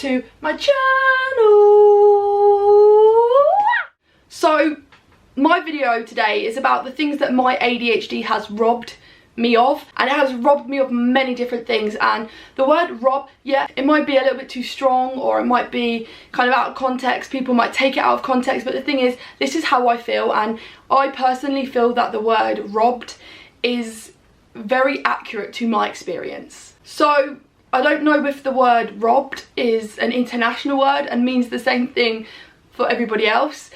to my channel. So my video today is about the things that my ADHD has robbed me of, and it has robbed me of many different things. And the word rob, yeah, it might be a little bit too strong, or it might be kind of out of context. People might take it out of context, but the thing is, this is how I feel, and I personally feel that the word robbed is very accurate to my experience. So I don't know if the word robbed is an international word and means the same thing for everybody else,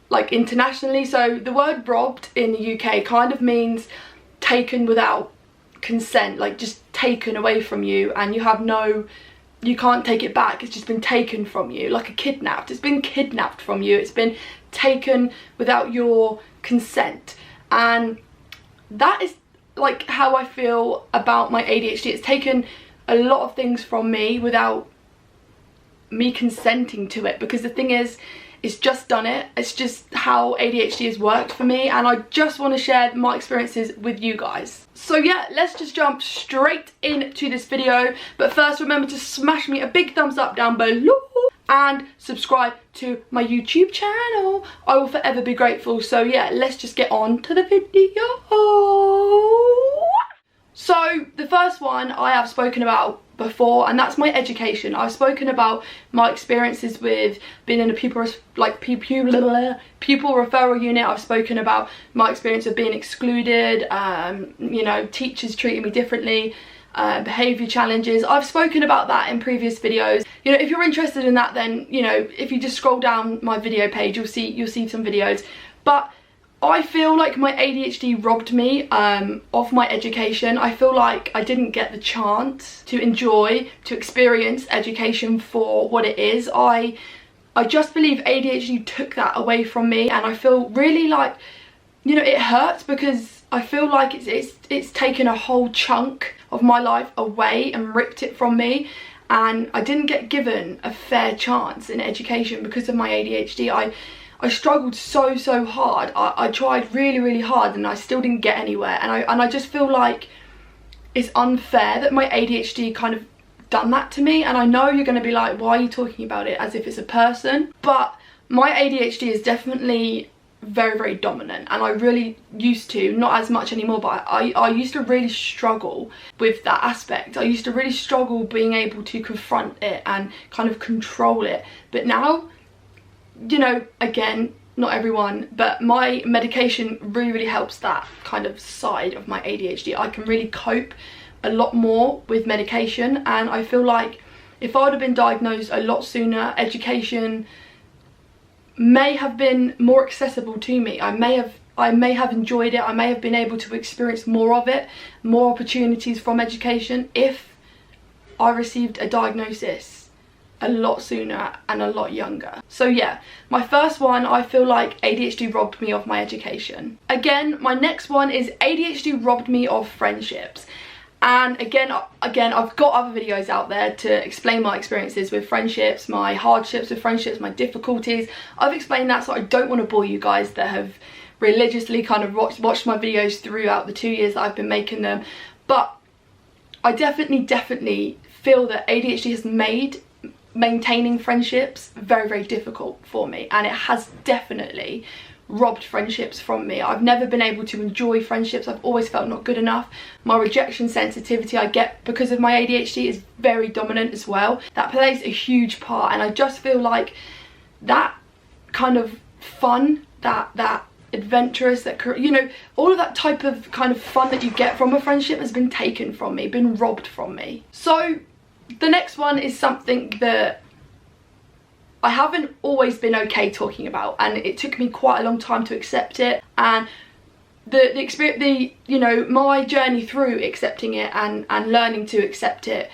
like internationally. So the word robbed in the UK kind of means taken without consent, like just taken away from you, and you can't take it back. It's just been taken from you, like a kidnapped. It's been kidnapped from you. It's been taken without your consent, and that is like how I feel about my ADHD. It's taken a lot of things from me without me consenting to it, because the thing is, it's just done it. It's just how ADHD has worked for me, and I just want to share my experiences with you guys. So yeah, let's just jump straight into this video. But first, remember to smash me a big thumbs up down below and subscribe to my YouTube channel. I will forever be grateful. So yeah, let's just get on to the video. So the first one I have spoken about before, and that's my education. I've spoken about my experiences with being in a pupil referral unit. I've spoken about my experience of being excluded, you know, teachers treating me differently, behaviour challenges. I've spoken about that in previous videos. You know, if you're interested in that, then, you know, if you just scroll down my video page, you'll see some videos. But I feel like my ADHD robbed me of my education. I feel like I didn't get the chance to enjoy, to experience education for what it is. I just believe ADHD took that away from me, and I feel really like, you know, it hurts because I feel like it's taken a whole chunk of my life away and ripped it from me, and I didn't get given a fair chance in education because of my ADHD. I struggled so hard. I tried really hard, and I still didn't get anywhere, and I just feel like it's unfair that my ADHD kind of done that to me. And I know you're going to be like, why are you talking about it as if it's a person? But my ADHD is definitely very dominant, and I really used to, not as much anymore, but I used to really struggle with that aspect. I used to really struggle being able to confront it and kind of control it. But now, you know, again, not everyone, but my medication really helps that kind of side of my ADHD. I can really cope a lot more with medication, and I feel like if I would have been diagnosed a lot sooner, education may have been more accessible to me. I may have enjoyed it. I may have been able to experience more of it, more opportunities from education, if I received a diagnosis a lot sooner and a lot younger. So yeah, my first one, I feel like ADHD robbed me of my education. Again, my next one is ADHD robbed me of friendships. And again, I've got other videos out there to explain my experiences with friendships, my hardships with friendships, my difficulties. I've explained that, so I don't want to bore you guys that have religiously kind of watched my videos throughout the 2 years that I've been making them. But I definitely feel that ADHD has made maintaining friendships very difficult for me, and it has definitely robbed friendships from me. I've never been able to enjoy friendships. I've always felt not good enough. My rejection sensitivity I get because of my ADHD is very dominant as well. That plays a huge part, and I just feel like that kind of fun, that adventurous, that, you know, all of that type of kind of fun that you get from a friendship has been taken from me, been robbed from me. So the next one is something that I haven't always been okay talking about, and it took me quite a long time to accept it. And the experience, you know, my journey through accepting it and learning to accept it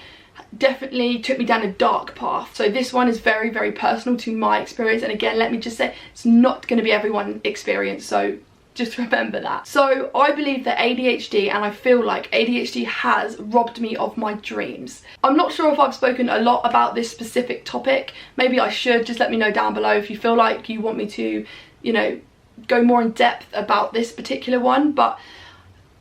definitely took me down a dark path. So this one is very personal to my experience, and again, let me just say, it's not going to be everyone's experience, so just remember that. So I believe that ADHD, and I feel like ADHD has robbed me of my dreams. I'm not sure if I've spoken a lot about this specific topic. Maybe I should. Just let me know down below if you feel like you want me to, you know, go more in depth about this particular one. But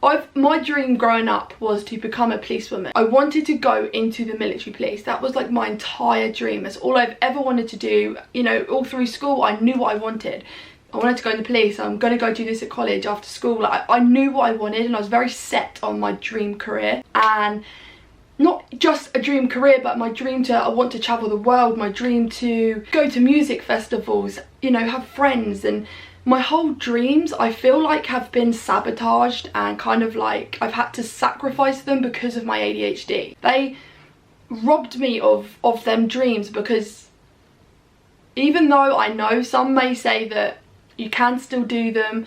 My dream growing up was to become a policewoman. I wanted to go into the military police. That was like my entire dream. That's all I've ever wanted to do. You know, all through school I knew what I wanted. I wanted to go in the police. I'm going to go do this at college after school. Like, I knew what I wanted, and I was very set on my dream career. And not just a dream career, but my dream to, I want to travel the world, my dream to go to music festivals, you know, have friends. And my whole dreams, I feel like, have been sabotaged, and kind of like I've had to sacrifice them because of my ADHD. They robbed me of them dreams, because even though I know some may say that you can still do them,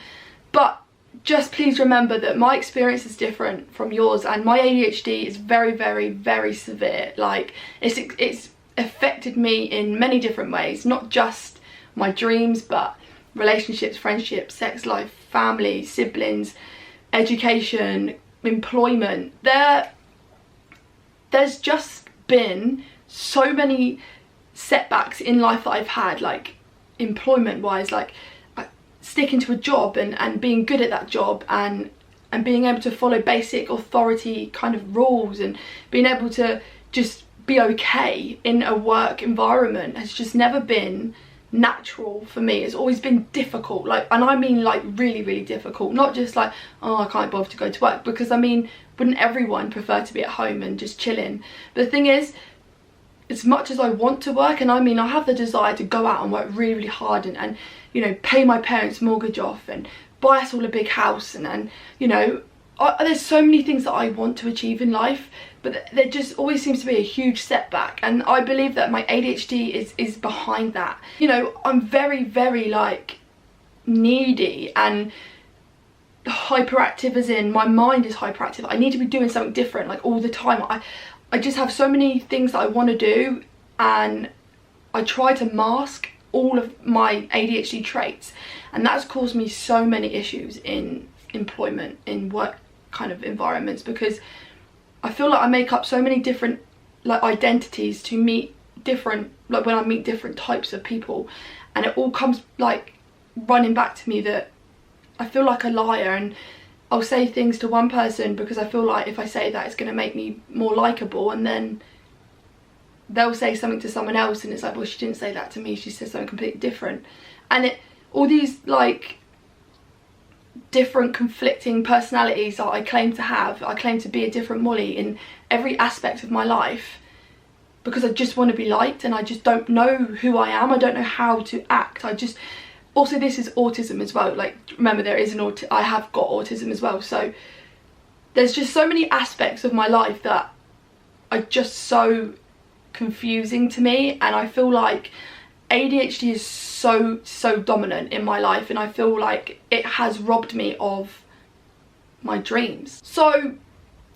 but just please remember that my experience is different from yours, and my ADHD is very, very, very severe. Like, it's affected me in many different ways, not just my dreams, but relationships, friendships, sex life, family, siblings, education, employment. There's just been so many setbacks in life that I've had, like employment wise, like sticking to a job and being good at that job, and being able to follow basic authority kind of rules, and being able to just be okay in a work environment has just never been natural for me. It's always been difficult, like, and I mean like really, really difficult. Not just like, oh, I can't bother to go to work, because I mean, wouldn't everyone prefer to be at home and just chilling? But the thing is, as much as I want to work, and I mean, I have the desire to go out and work really, really hard, and you know, pay my parents' mortgage off, and buy us all a big house, and you know, there's so many things that I want to achieve in life, but there just always seems to be a huge setback. And I believe that my ADHD is behind that. You know, I'm very, very like needy and hyperactive, as in my mind is hyperactive. I need to be doing something different like all the time. I just have so many things that I want to do, and I try to mask all of my ADHD traits, and that's caused me so many issues in employment, in work kind of environments, because I feel like I make up so many different like identities to meet different, like when I meet different types of people, and it all comes like running back to me that I feel like a liar, and I'll say things to one person because I feel like if I say that it's going to make me more likable, and then they'll say something to someone else and it's like, well, she didn't say that to me, she said something completely different. And all these like different conflicting personalities that I claim to have, I claim to be a different Molly in every aspect of my life, because I just want to be liked, and I just don't know who I am. I don't know how to act. Also, this is autism as well. Like, remember, there is I have got autism as well. So there's just so many aspects of my life that are just so confusing to me, and I feel like ADHD is so dominant in my life, and I feel like it has robbed me of my dreams. So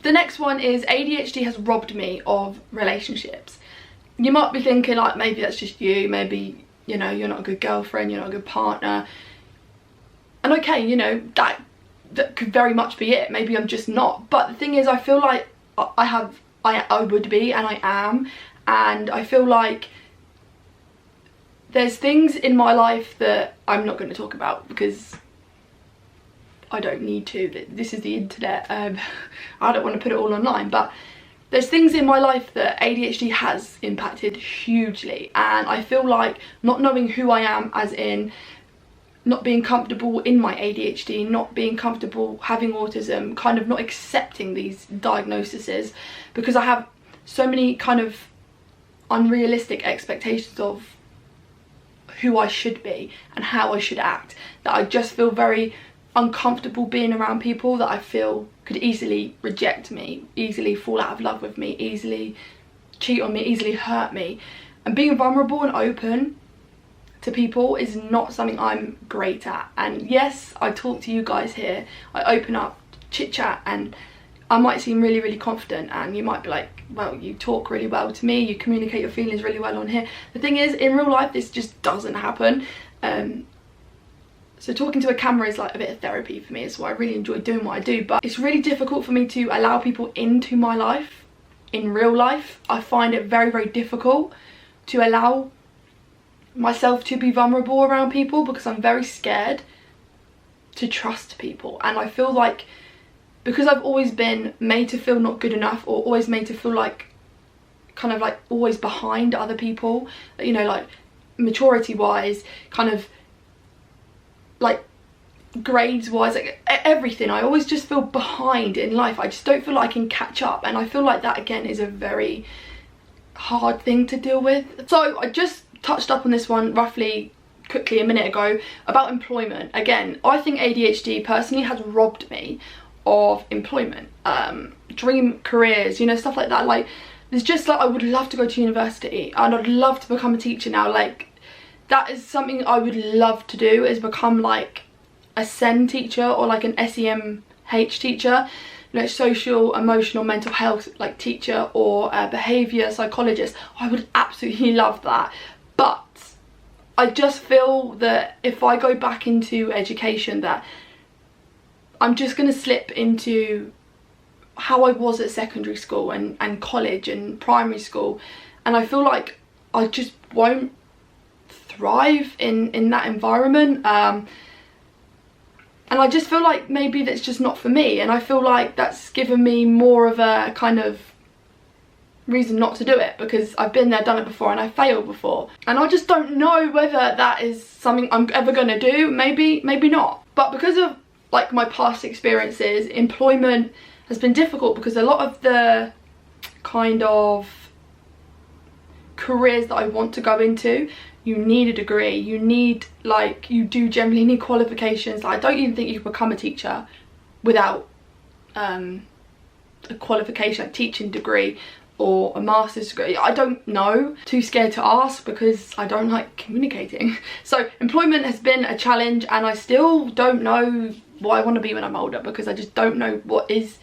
the next one is ADHD has robbed me of relationships. You might be thinking like, maybe that's just you, maybe, you know, you're not a good girlfriend, you're not a good partner, and okay, you know, that could very much be it. Maybe I'm just not. But the thing is, I feel like I would be, and I am. And I feel like there's things in my life that I'm not going to talk about because I don't need to. This is the internet. I don't want to put it all online, but there's things in my life that ADHD has impacted hugely, and I feel like not knowing who I am, as in not being comfortable in my ADHD, not being comfortable having autism, kind of not accepting these diagnoses, because I have so many kind of unrealistic expectations of who I should be and how I should act, that I just feel very uncomfortable being around people that I feel could easily reject me, easily fall out of love with me, easily cheat on me, easily hurt me. And being vulnerable and open to people is not something I'm great at. And yes, I talk to you guys here, I open up, chit chat, and I might seem really, really confident, and you might be like, well, you talk really well to me, you communicate your feelings really well on here. The thing is, in real life, this just doesn't happen. So talking to a camera is like a bit of therapy for me. It's why I really enjoy doing what I do, but it's really difficult for me to allow people into my life in real life. I find it very, very difficult to allow myself to be vulnerable around people, because I'm very scared to trust people, and I feel like because I've always been made to feel not good enough, or always made to feel like kind of like always behind other people, you know, like maturity wise, kind of like grades wise, like everything. I always just feel behind in life. I just don't feel like I can catch up, and I feel like that again is a very hard thing to deal with. So I just touched up on this one quickly a minute ago about employment. Again, I think ADHD personally has robbed me of employment, dream careers, you know, stuff like that. Like, there's just like, I would love to go to university and I'd love to become a teacher now. Like, that is something I would love to do, is become like a SEN teacher or like an SEMH teacher, you know, social, emotional, mental health like teacher, or a behaviour psychologist. I would absolutely love that. But I just feel that if I go back into education, that I'm just going to slip into how I was at secondary school and college and primary school, and I feel like I just won't thrive in that environment, and I just feel like maybe that's just not for me, and I feel like that's given me more of a kind of reason not to do it, because I've been there, done it before, and I failed before, and I just don't know whether that is something I'm ever going to do. Maybe not. But because of like my past experiences, employment has been difficult, because a lot of the kind of careers that I want to go into, you need a degree, you need, like, you do generally need qualifications. Like, I don't even think you can become a teacher without a qualification, like teaching degree or a master's degree. I don't know, too scared to ask because I don't like communicating. So employment has been a challenge, and I still don't know what I want to be when I'm older, because I just don't know what is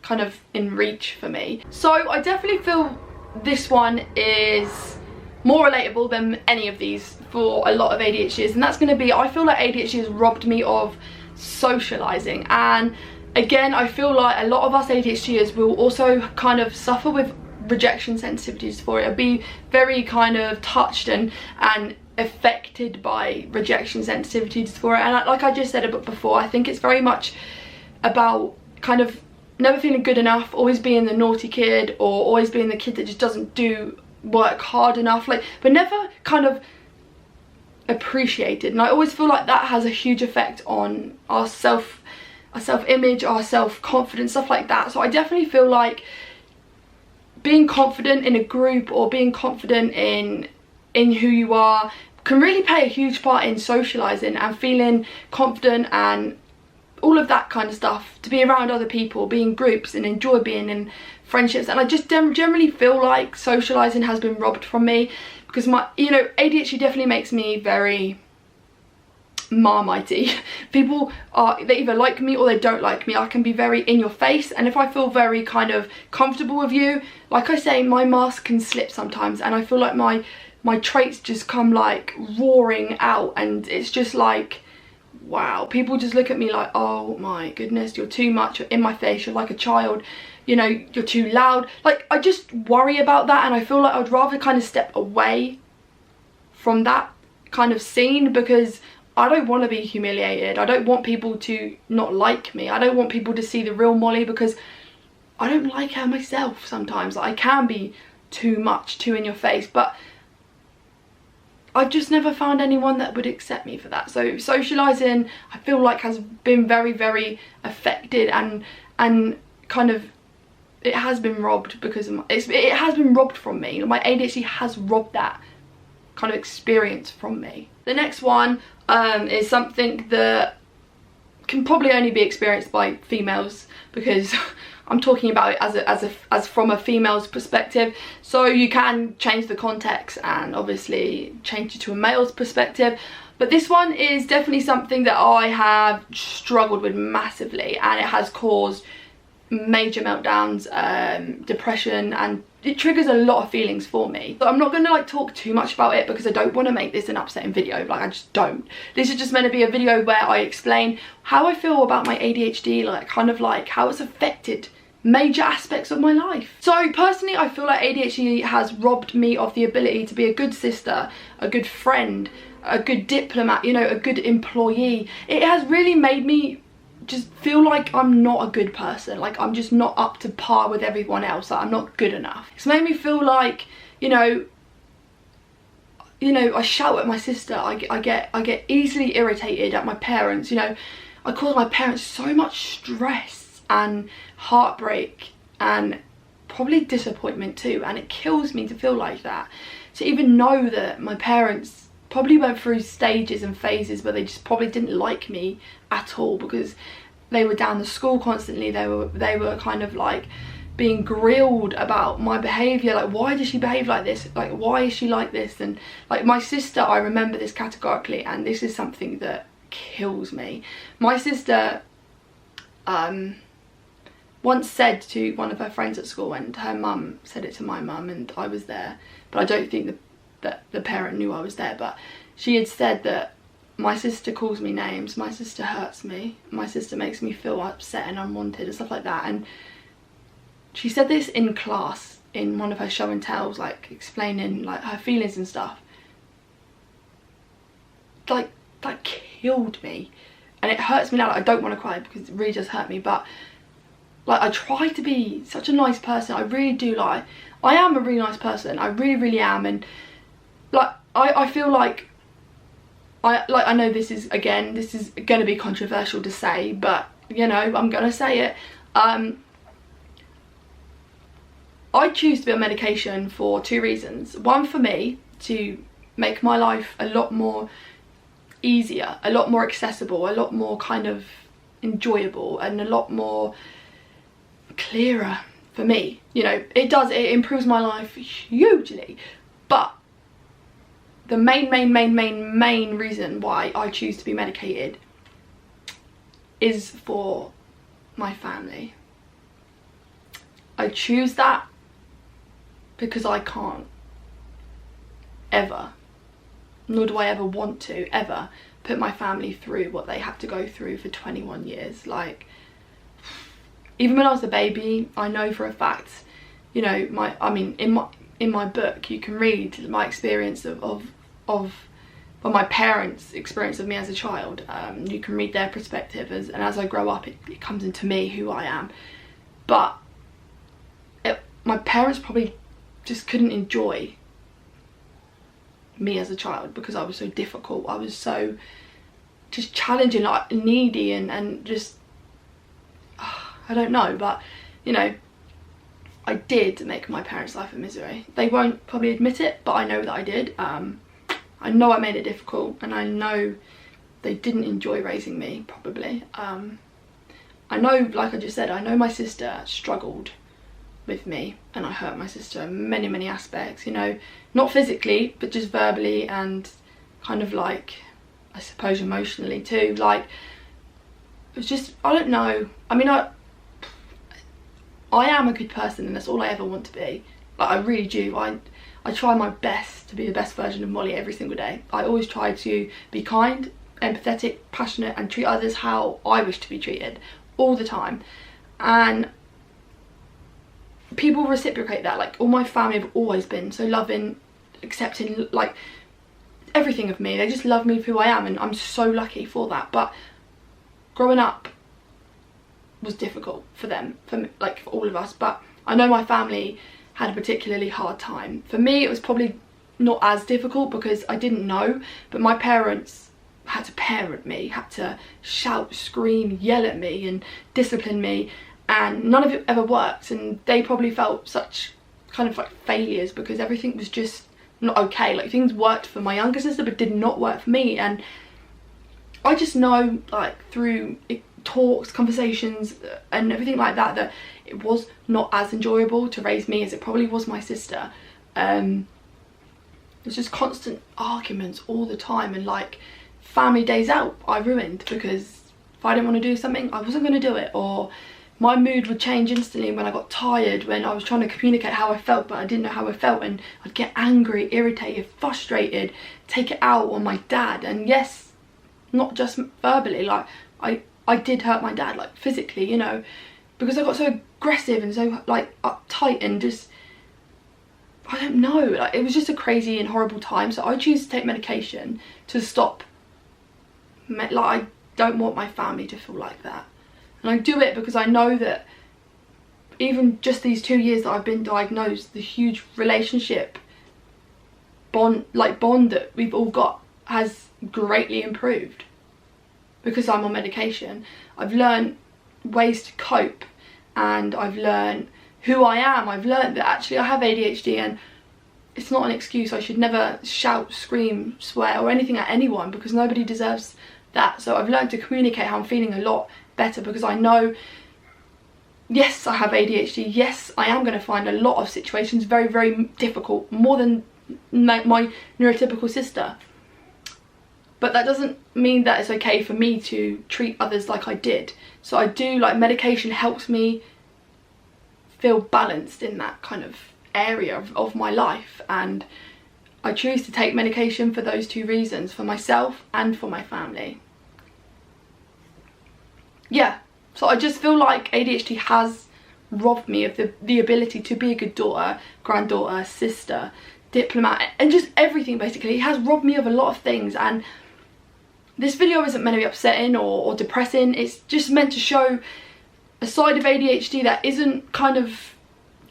kind of in reach for me. So I definitely feel this one is more relatable than any of these for a lot of ADHDs, and that's going to be, I feel like ADHD has robbed me of socializing. And again, I feel like a lot of us ADHDers will also kind of suffer with rejection sensitivities for it, be very kind of touched and affected by rejection sensitivities for it. And like I just said a bit before, I think it's very much about kind of never feeling good enough, always being the naughty kid, or always being the kid that just doesn't do work hard enough, like, but never kind of appreciated. And I always feel like that has a huge effect on our self-image, our self-confidence, stuff like that. So I definitely feel like being confident in a group, or being confident in who you are, can really play a huge part in socializing and feeling confident and all of that kind of stuff, to be around other people, be in groups and enjoy being in friendships. And I just generally feel like socializing has been robbed from me, because my, you know, ADHD definitely makes me very marmitey. People they either like me or they don't like me. I can be very in your face, and if I feel very kind of comfortable with you, like I say, my mask can slip sometimes, and I feel like my traits just come like roaring out, and it's just like, wow, people just look at me like, oh my goodness, you're too much, you're in my face, you're like a child, you know, you're too loud. Like, I just worry about that, and I feel like I'd rather kind of step away from that kind of scene, because I don't want to be humiliated. I don't want people to not like me. I don't want people to see the real Molly, because I don't like her myself sometimes. Like, I can be too much, too in your face, but I've just never found anyone that would accept me for that. So socializing, I feel like, has been very, very affected, and kind of, it has been robbed because of it has been robbed from me. My ADHD has robbed that kind of experience from me. The next one is something that can probably only be experienced by females, because I'm talking about it as from a female's perspective. So you can change the context and obviously change it to a male's perspective. But this one is definitely something that I have struggled with massively, and it has caused major meltdowns, depression, and it triggers a lot of feelings for me. So I'm not going to like talk too much about it, because I don't want to make this an upsetting video. Like, I just don't. This is just meant to be a video where I explain how I feel about my ADHD, like kind of like how it's affected major aspects of my life. So personally, I feel like ADHD has robbed me of the ability to be a good sister, a good friend, a good diplomat, you know, a good employee. It has really made me just feel like I'm not a good person, like I'm just not up to par with everyone else, like I'm not good enough. It's made me feel like, you know, I shout at my sister, I get easily irritated at my parents, you know, I cause my parents so much stress and heartbreak and probably disappointment too, and it kills me to feel like that. To even know that my parents probably went through stages and phases where they just probably didn't like me at all, because they were down the school constantly, they were kind of like being grilled about my behaviour, like why does she behave like this, like why is she like this. And like my sister, I remember this categorically, and this is something that kills me. My sister once said to one of her friends at school, and her mum said it to my mum, and I was there, but I don't think that the parent knew I was there, but she had said that my sister calls me names, my sister hurts me, my sister makes me feel upset and unwanted and stuff like that. And she said this in class in one of her show and tells, like explaining like her feelings and stuff. Like that killed me, and it hurts me now. Like, I don't want to cry because it really does hurt me, but like I try to be such a nice person, I really do. Like I am a really nice person, I really am. And like I feel like I know this is going to be controversial to say, but you know, I'm gonna say it. I choose to be on medication for two reasons. One, for me to make my life a lot more easier, a lot more accessible, a lot more kind of enjoyable, and a lot more clearer for me. You know, it improves my life hugely. But the main reason why I choose to be medicated is for my family. I choose that because I can't ever, nor do I ever want to ever, put my family through what they had to go through for 21 years. Like, even when I was a baby, I know for a fact, you know, in my book you can read my experience of my parents' experience of me as a child. You can read their perspective, and as I grow up it comes into me, who I am. But my parents probably just couldn't enjoy me as a child because I was so difficult, I was so just challenging, like needy, and just I don't know, but you know, I did make my parents' life a misery. They won't probably admit it, but I know that I did. I know I made it difficult, and I know they didn't enjoy raising me, probably. I know, like I just said, I know my sister struggled with me, and I hurt my sister in many aspects, you know, not physically, but just verbally and kind of like, I suppose emotionally too. Like, it was just, I don't know, I mean, I am a good person, and that's all I ever want to be. Like, I really do. I try my best to be the best version of Molly every single day. I always try to be kind, empathetic, passionate, and treat others how I wish to be treated all the time. And people reciprocate that. Like, all my family have always been so loving, accepting, like everything of me. They just love me for who I am, and I'm so lucky for that. But growing up was difficult for them, for me, like for all of us. But I know my family had a particularly hard time. For me, it was probably not as difficult because I didn't know, but my parents had to parent me, had to shout, scream, yell at me and discipline me, and none of it ever worked. And they probably felt such kind of like failures because everything was just not okay. Like, things worked for my younger sister but did not work for me. And I just know, like, through talks, conversations and everything like that, that it was not as enjoyable to raise me as it probably was my sister. It was just constant arguments all the time, and like family days out I ruined because if I didn't want to do something, I wasn't going to do it, or my mood would change instantly when I got tired, when I was trying to communicate how I felt but I didn't know how I felt, and I'd get angry, irritated, frustrated, take it out on my dad. And yes, not just verbally, like I did hurt my dad, like physically, you know, because I got so aggressive and so like uptight and just, I don't know, like it was just a crazy and horrible time. So I choose to take medication to stop, like I don't want my family to feel like that. And I do it because I know that even just these 2 years that I've been diagnosed, the huge relationship bond that we've all got has greatly improved because I'm on medication. I've learned ways to cope, and I've learned who I am. I've learned that actually I have ADHD, and it's not an excuse. I should never shout, scream, swear or anything at anyone, because nobody deserves that. So I've learned to communicate how I'm feeling a lot better, because I know, yes, I have ADHD. Yes, I am going to find a lot of situations very, very difficult, more than my neurotypical sister. But that doesn't mean that it's okay for me to treat others like I did. So I do, like, medication helps me feel balanced in that kind of area of my life, and I choose to take medication for those 2 reasons, for myself and for my family. Yeah, so I just feel like ADHD has robbed me of the ability to be a good daughter, granddaughter, sister, diplomat, and just everything basically. It has robbed me of a lot of things, and this video isn't meant to be upsetting or depressing. It's just meant to show a side of ADHD that isn't kind of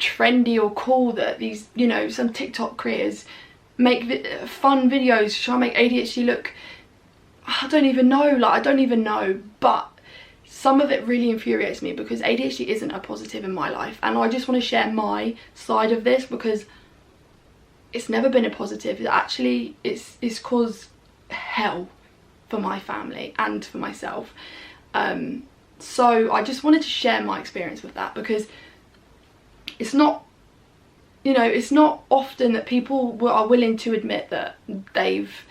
trendy or cool, that these, you know, some TikTok creators make fun videos to try and make ADHD look, I don't even know, but some of it really infuriates me, because ADHD isn't a positive in my life, and I just want to share my side of this, because it's never been a positive. Actually, it's caused hell for my family and for myself. So I just wanted to share my experience with that, because it's not, you know, it's not often that people are willing to admit that they've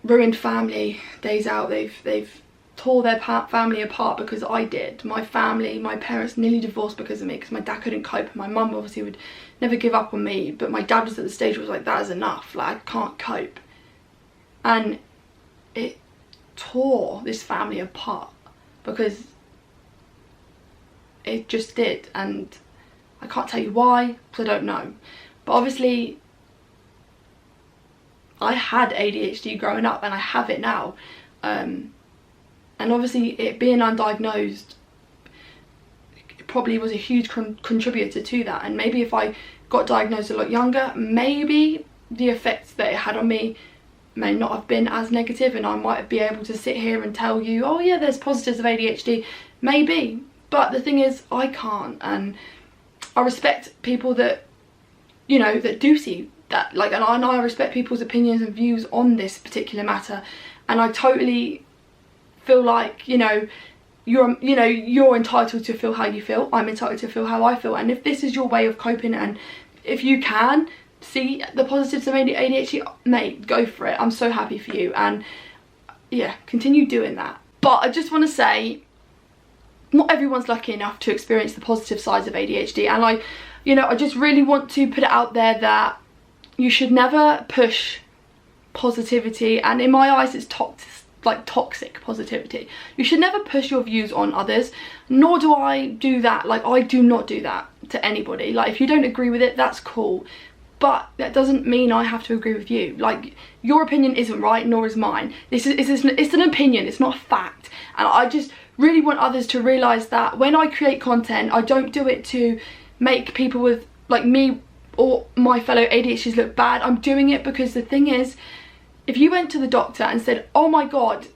ruined family days out, they've tore their family apart, because I did. My family, my parents nearly divorced because of me, because my dad couldn't cope, and my mum obviously would never give up on me, but my dad was at the stage where was like, that is enough, like, I can't cope. And it tore this family apart, because it just did, and I can't tell you why, because I don't know. But obviously I had ADHD growing up, and I have it now, and obviously it being undiagnosed probably was a huge contributor to that. And maybe if I got diagnosed a lot younger, maybe the effects that it had on me may not have been as negative, and I might be able to sit here and tell you, oh yeah, there's positives of ADHD, maybe. But the thing is, I can't, and I respect people that, you know, that do see that, like, and I respect people's opinions and views on this particular matter, and I totally feel like, you know, you're entitled to feel how you feel. I'm entitled to feel how I feel, and if this is your way of coping, and if you can see the positives of ADHD, mate, go for it. I'm so happy for you, and yeah, continue doing that. But I just want to say, not everyone's lucky enough to experience the positive sides of ADHD, and I just really want to put it out there that you should never push positivity, and in my eyes it's toxic positivity. You should never push your views on others, nor do I do that. Like, I do not do that to anybody. Like, if you don't agree with it, that's cool, but that doesn't mean I have to agree with you. Like, your opinion isn't right, nor is mine. It's an opinion, it's not a fact. And I just really want others to realise that when I create content, I don't do it to make people with, like, me or my fellow ADHDs look bad. I'm doing it because the thing is, if you went to the doctor and said, oh my god,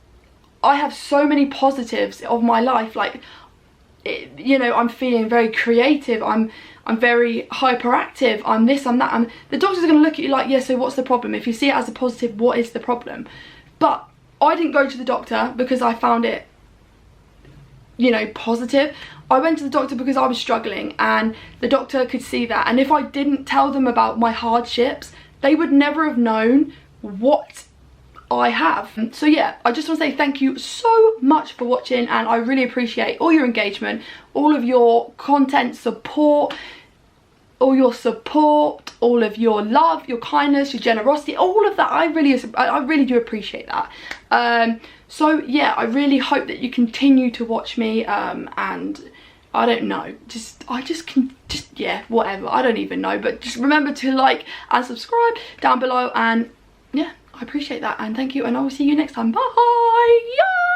I have so many positives of my life, like, you know, I'm feeling very creative, I'm very hyperactive, I'm this, I'm that, the doctor's going to look at you like, yeah, so what's the problem? If you see it as a positive, what is the problem? But I didn't go to the doctor because I found it, you know, positive. I went to the doctor because I was struggling, and the doctor could see that, and if I didn't tell them about my hardships, they would never have known what I have. So yeah, I just want to say thank you so much for watching, and I really appreciate all your engagement, all of your content support, all of your love, your kindness, your generosity, all of that. I really do appreciate that. So yeah, I really hope that you continue to watch me, and I don't know, yeah, whatever, I don't even know, but just remember to like and subscribe down below, and yeah, I appreciate that, and thank you, and I will see you next time. Bye. Yeah.